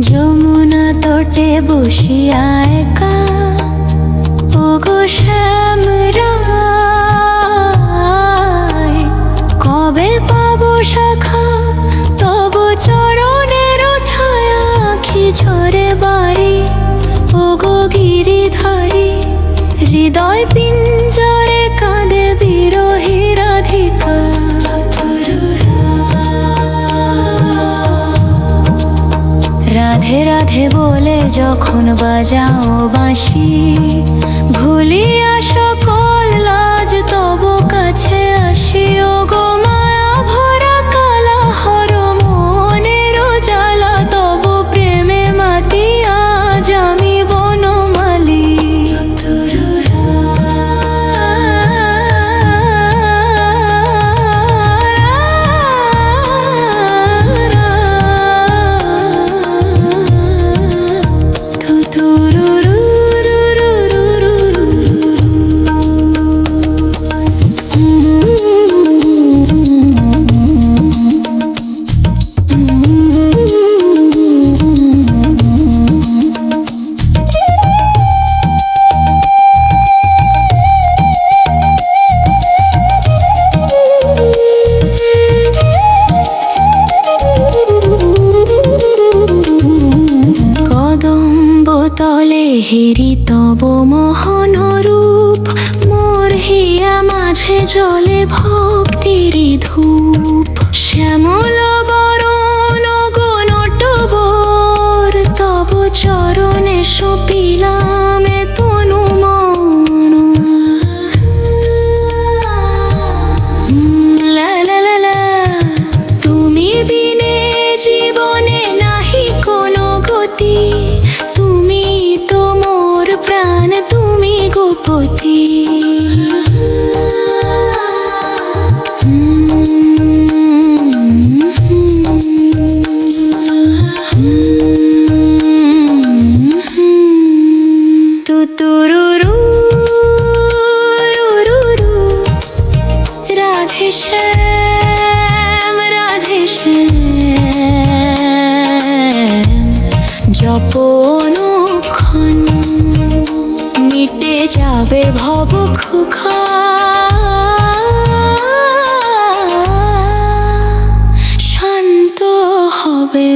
যমুনা তটে বসিয়া একা ওগো শ্যামরায়, কবে পাবো শাখা তব চরণের ছায়া, আঁখি ঝরে বাড়ি ওগো গিরিধারী, হৃদয় পিঞ্জরে কাঁদে বিরহী রাধিকা। রাধে রাধে বলে যখন বাজাও বাঁশি, ভুলিয়া সকল লাজ তব কাছে আসি, ওগো মায়া ভরা কালা হর মনের জ্বালা, তব প্রেমে মাতিয়া আজ আমি বনমালী। তলে হেরি তব মোহন রূপ, মোর হিয়া মাঝে জলে ভক্তির ধূপ, শ্যামল বরণ গো নটবর, তব চরণে সপিলাম তনু মন। লা লা লা লা, তুমি বিনে জীবনে নাহি কোনো গতি, তুমি তো মোর প্রাণ, তুমি গোপতি। তুতুরুরু রাধে শ্যাম, রাধে শ্যাম, জপ অনুক্ষণ মিটে যাবে ভব খুখা, শান্ত হবে